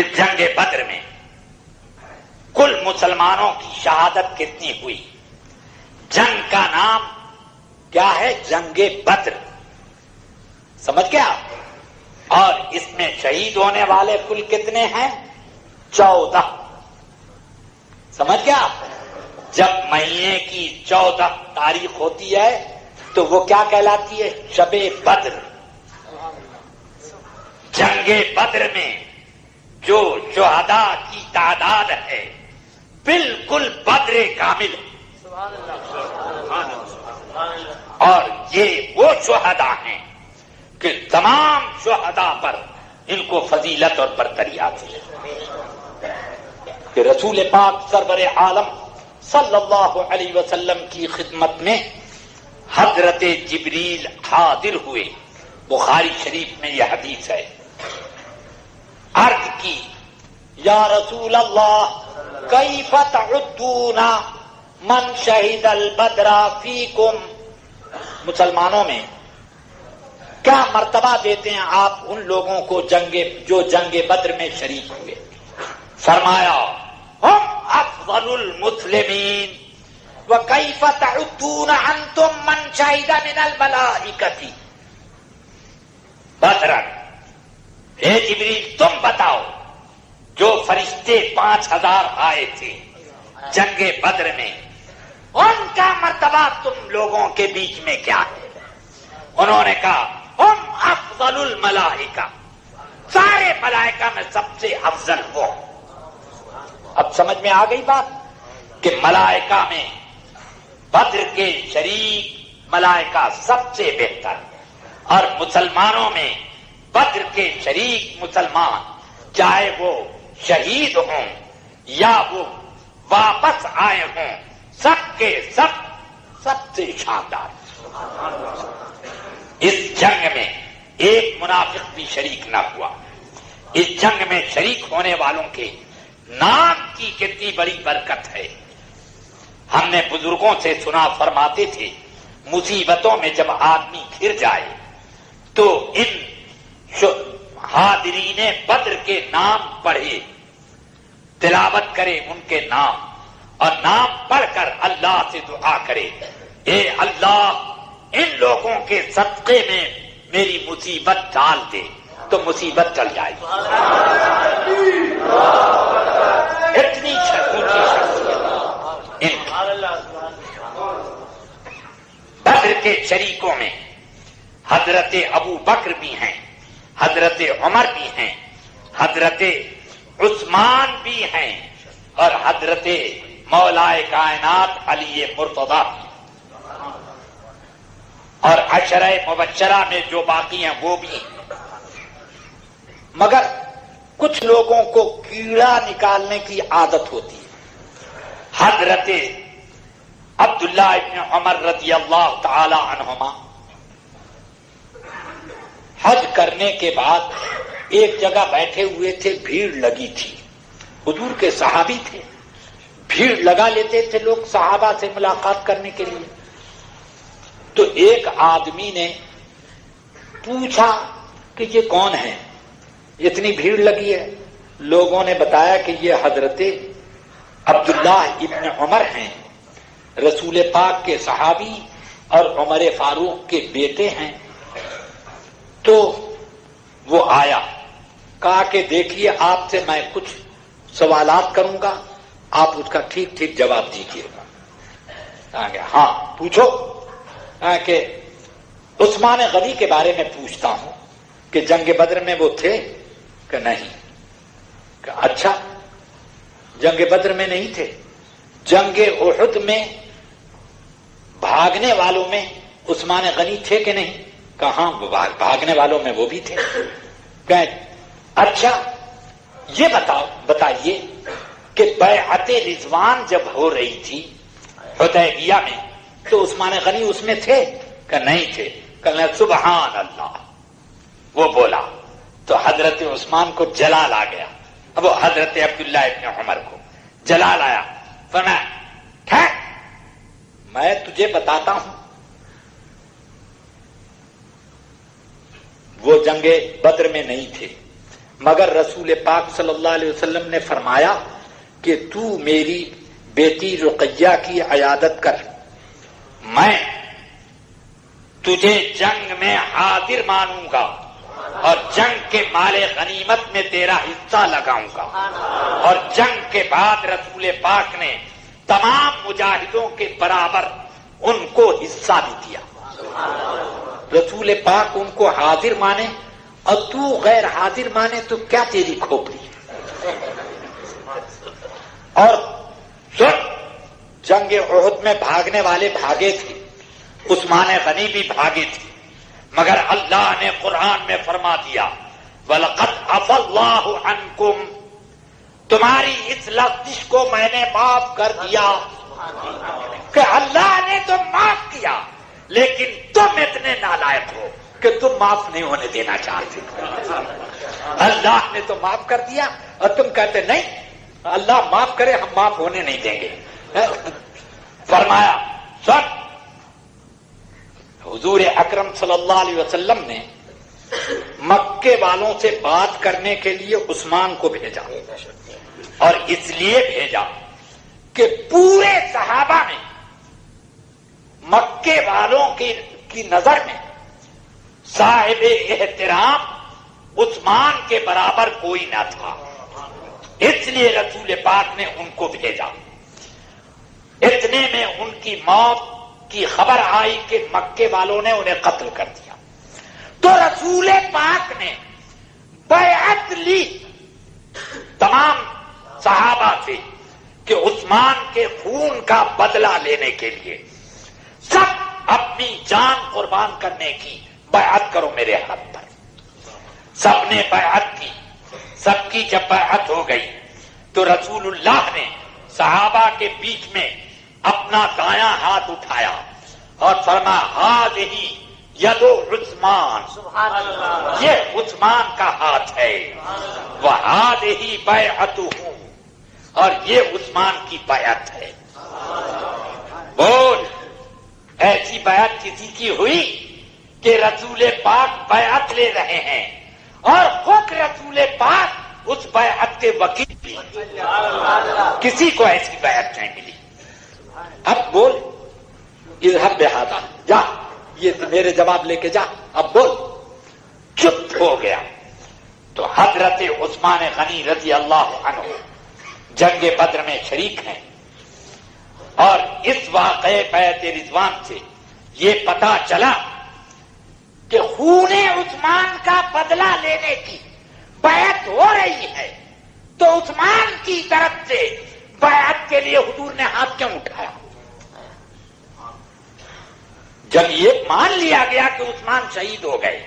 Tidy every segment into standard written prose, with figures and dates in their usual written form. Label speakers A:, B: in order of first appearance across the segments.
A: اس جنگ بدر میں کل مسلمانوں کی شہادت کتنی ہوئی؟ جنگ کا نام کیا ہے؟ جنگ بدر، سمجھ گیا؟ اور اس میں شہید ہونے والے کل کتنے ہیں؟ 14. سمجھ گیا؟ جب مہینے کی 14 تاریخ ہوتی ہے تو وہ کیا کہلاتی ہے؟ شب بدر. جنگ بدر میں جو شہداء کی تعداد ہے بالکل بدر کامل، اور یہ وہ شہداء ہیں کہ تمام شہداء پر ان کو فضیلت اور برتری حاصل ہے کہ رسول پاک سرور عالم صلی اللہ علیہ وسلم کی خدمت میں حضرت جبریل حاضر ہوئے. بخاری شریف میں یہ حدیث ہے. عرض کی یا رسول اللہ کیف تعدون من شہید البدر فیکم، مسلمانوں میں کیا مرتبہ دیتے ہیں آپ ان لوگوں کو جو جنگ بدر میں شریک ہوئے؟ فرمایا ہم افضل المسلمین وکیف تعدون انتم من شہید من الملائکۃ بدرا. اے جبریل تم بتاؤ جو فرشتے 5000 آئے تھے جنگ بدر میں ان کا مرتبہ تم لوگوں کے بیچ میں کیا ہے؟ انہوں نے کہا ہم افضل الملائکہ، سارے ملائکہ میں سب سے افضل وہ. اب سمجھ میں آ گئی بات کہ ملائکہ میں بدر کے شریک ملائکہ سب سے بہتر، اور مسلمانوں میں بدر کے شریک مسلمان چاہے وہ شہید ہوں یا وہ واپس آئے ہوں سب کے سب سے شاندار. اس جنگ میں ایک منافق بھی شریک نہ ہوا. اس جنگ میں شریک ہونے والوں کے نام کی کتنی بڑی برکت ہے. ہم نے بزرگوں سے سنا فرماتے تھے مصیبتوں میں جب آدمی گھر جائے تو ان حاضرین بدر کے نام پڑھے، تلاوت کرے ان کے نام، اور نام پڑھ کر اللہ سے دعا کرے اے اللہ ان لوگوں کے صدقے میں میری مصیبت ڈال دے، تو مصیبت ٹل جائے گی. اتنی اونچی شخصیت. بدر کے شریکوں میں حضرت ابو بکر بھی ہیں، حضرت عمر بھی ہیں، حضرت عثمان بھی ہیں، اور حضرت مولائے کائنات علی مرتضیٰ، اور عشرہ مبشرہ میں جو باقی ہیں وہ بھی ہیں. مگر کچھ لوگوں کو کیڑا نکالنے کی عادت ہوتی ہے. حضرت عبداللہ ابن عمر رضی اللہ تعالی عنہما حج کرنے کے بعد ایک جگہ بیٹھے ہوئے تھے، بھیڑ لگی تھی، حضور کے صحابی تھے، بھیڑ لگا لیتے تھے لوگ صحابہ سے ملاقات کرنے کے لیے. تو ایک آدمی نے پوچھا کہ یہ کون ہے، اتنی بھیڑ لگی ہے؟ لوگوں نے بتایا کہ یہ حضرت عبداللہ ابن عمر ہیں، رسول پاک کے صحابی اور عمر فاروق کے بیٹے ہیں. تو وہ آیا، کہا کہ دیکھیے آپ سے میں کچھ سوالات کروں گا، آپ اس کا ٹھیک ٹھیک جواب دیجیے گا. کہا کہ ہاں پوچھو. کہ عثمان غنی کے بارے میں پوچھتا ہوں کہ جنگ بدر میں وہ تھے کہ نہیں؟ کہ اچھا جنگ بدر میں نہیں تھے، جنگ احد میں بھاگنے والوں میں عثمان غنی تھے کہ نہیں؟ کہاں بھاگنے والوں میں وہ بھی تھے. کہ اچھا یہ بتائیے کہ بیعت رضوان جب ہو رہی تھی حدیبیہ میں تو عثمان غنی اس میں تھے کہ نہیں تھے؟ کہ سبحان اللہ. وہ بولا تو حضرت عثمان کو جلال آ گیا. اب وہ حضرت عبداللہ ابن عمر کو جلال آیا. فرمایا ٹھیک میں تجھے بتاتا ہوں، وہ جنگ بدر میں نہیں تھے، مگر رسول پاک صلی اللہ علیہ وسلم نے فرمایا کہ تو میری بیٹی رقیہ کی عیادت کر، میں تجھے جنگ میں حاضر مانوں گا اور جنگ کے مال غنیمت میں تیرا حصہ لگاؤں گا۔ اور جنگ کے بعد رسول پاک نے تمام مجاہدوں کے برابر ان کو حصہ بھی دیا۔ رسول پاک ان کو حاضر مانے اور تو غیر حاضر مانے تو کیا تیری کھوپڑی ہے۔ اور سن، جنگ احد میں بھاگنے والے بھاگے تھے، عثمان غنی بھی بھاگے تھے، مگر اللہ نے قرآن میں فرما دیا وَلَقَدْ عَفَا اللَّهُ عَنْكُمْ، تمہاری اس لغزش کو میں نے معاف کر دیا۔ کہ اللہ نے تو معاف کیا لیکن تم اتنے نالائق ہو کہ تم معاف نہیں ہونے دینا چاہتے۔ اللہ نے تو معاف کر دیا اور تم کہتے نہیں اللہ معاف کرے، ہم معاف ہونے نہیں دیں گے۔ فرمایا سن، حضور اکرم صلی اللہ علیہ وسلم نے مکے والوں سے بات کرنے کے لیے عثمان کو بھیجا، اور اس لیے بھیجا کہ پورے صحابہ میں مکے والوں کی نظر میں صاحب احترام عثمان کے برابر کوئی نہ تھا، اس لیے رسول پاک نے ان کو بھیجا۔ اتنے میں ان کی موت کی خبر آئی کہ مکے والوں نے انہیں قتل کر دیا، تو رسول پاک نے بیعت لی تمام صحابہ سے کہ عثمان کے خون کا بدلہ لینے کے لیے سب اپنی جان قربان کرنے کی بیعت کرو میرے ہاتھ پر۔ سب نے بیعت کی، سب کی جب بیعت ہو گئی تو رسول اللہ نے صحابہ کے بیچ میں اپنا دایاں ہاتھ اٹھایا اور فرمایا ہذہ ید عثمان، یہ عثمان کا ہاتھ ہے، وہذہ بیعتہ، اور یہ عثمان کی بیعت ہے۔ بول، ایسی بیعت کسی کی ہوئی کہ رسول پاک بیعت لے رہے ہیں اور خود رسول پاک اس بیعت کے وکیل بھی، کسی کو ایسی بیعت نہیں ملی۔ اب بول، اذهب بہذا، جا یہ میرے جواب لے کے جا، اب بول۔ چپ ہو گیا تو حضرت عثمان غنی رضی اللہ عنہ جنگ بدر میں شریک ہیں، اور اس واقعے بیعت رضوان سے یہ پتا چلا کہ خون عثمان کا بدلہ لینے کی بیعت ہو رہی ہے، تو عثمان کی طرف سے بیعت کے لیے حضور نے ہاتھ کیوں اٹھایا؟ جب یہ مان لیا گیا کہ عثمان شہید ہو گئے،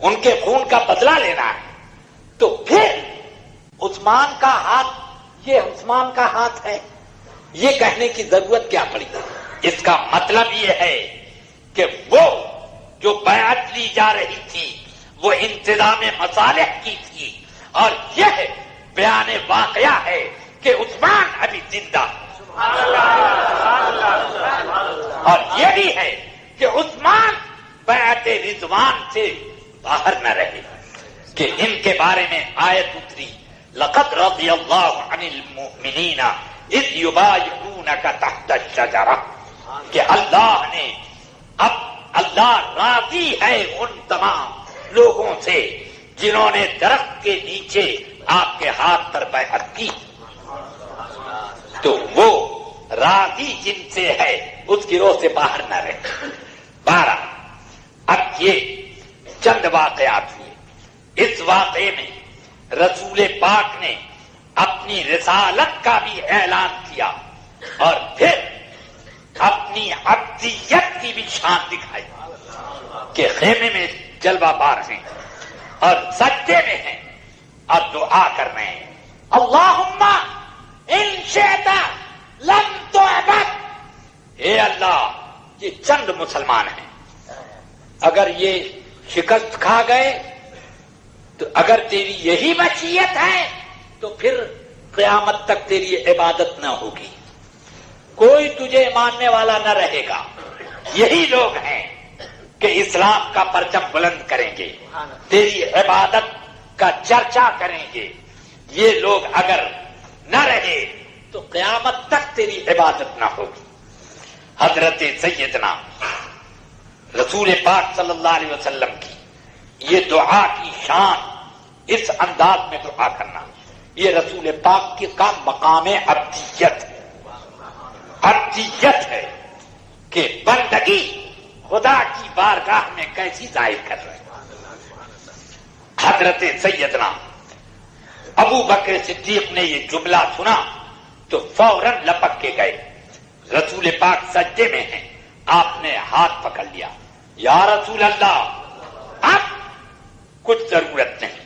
A: ان کے خون کا بدلہ لینا ہے، تو پھر عثمان کا ہاتھ، یہ عثمان کا ہاتھ ہے، یہ کہنے کی ضرورت کیا پڑی؟ اس کا مطلب یہ ہے کہ وہ جو بیعت لی جا رہی تھی وہ انتظام مصالح کی تھی، اور یہ بیان واقعہ ہے کہ عثمان ابھی زندہ، اور یہ بھی ہے کہ عثمان بیعت رضوان سے باہر نہ رہے، کہ ان کے بارے میں آیت اتری لقد رضی اللہ عن المؤمنین اذ یبایعونک تحت الشجرہ، کہ اللہ راضی ہے ان تمام لوگوں سے جنہوں نے درخت کے نیچے آپ کے ہاتھ پر بیعت کی، تو وہ راضی جن سے ہے اس گروہ سے باہر نہ رہے۔ 12 اب یہ چند واقعات ہوئے، اس واقعے میں رسول پاک نے اپنی رسالت کا بھی اعلان کیا اور پھر اپنی عبدیت کی بھی شان دکھائی کہ خیمے میں جلوہ بار ہیں اور سجدے میں ہیں اور دعا کر رہے ہیں اللہم ان شئت لم تعبد، اے اللہ یہ چند مسلمان ہیں، اگر یہ شکست کھا گئے تو اگر تیری یہی مشیت ہے تو پھر قیامت تک تیری عبادت نہ ہوگی، کوئی تجھے ماننے والا نہ رہے گا، یہی لوگ ہیں کہ اسلام کا پرچم بلند کریں گے، تیری عبادت کا چرچا کریں گے، یہ لوگ اگر نہ رہے تو قیامت تک تیری عبادت نہ ہوگی۔ حضرت سیدنا رسول پاک صلی اللہ علیہ وسلم کی یہ دعا کی شان، اس انداز میں دعا کرنا، یہ رسول پاک کا مقام عبدیت ہے۔ عبدیت ہے کہ بندگی خدا کی بارگاہ میں کیسی ظاہر کر رہے ہیں۔ حضرت سیدنا ابو بکر صدیق نے یہ جملہ سنا تو فوراً لپک کے گئے، رسول پاک سجدے میں ہیں، آپ نے ہاتھ پکڑ لیا، یا رسول اللہ اب کچھ ضرورت نہیں،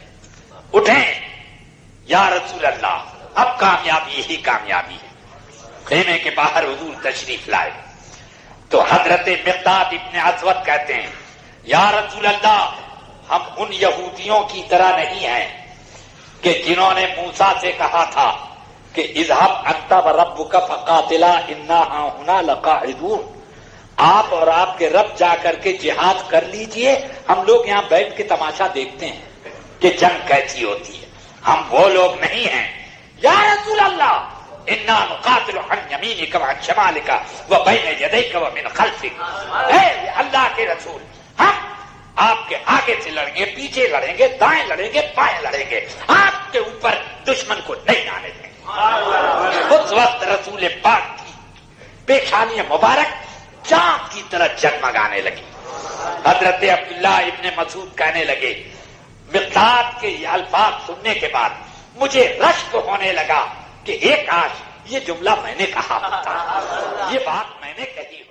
A: اٹھیں یا رسول اللہ، اب کامیابی ہی کامیابی ہے۔ خیمے کے باہر حضور تشریف لائے تو حضرت مقداد ابن اسود کہتے ہیں، یا رسول اللہ ہم ان یہودیوں کی طرح نہیں ہیں کہ جنہوں نے موسیٰ سے کہا تھا کہ اذهب انت وربک فقاتلا انا ہاہنا لقاعدون، آپ اور آپ کے رب جا کر کے جہاد کر لیجئے، ہم لوگ یہاں بیٹھ کے تماشا دیکھتے ہیں کہ جنگ کیسی ہوتی ہے، ہم وہ لوگ نہیں ہیں۔ یا رسول اللہ انا نقاتل عن یمینک وعن شمالک وبین یدیک ومن خلفک، اے اللہ کے رسول ہم آپ کے آگے سے لڑیں گے، پیچھے لڑیں گے، دائیں لڑیں گے، بائیں لڑیں گے، آپ کے اوپر دشمن کو نہیں آنے دیں گے۔ اس وقت رسول پاک کی پیشانی مبارک چاند کی طرح جگمگانے لگی۔ حضرت عبداللہ ابن مسعود کہنے لگے، مقداد کے یہ الفاظ سننے کے بعد مجھے رشک ہونے لگا کہ ایک کاش یہ جملہ میں نے کہا ہوتا، یہ بات میں نے کہی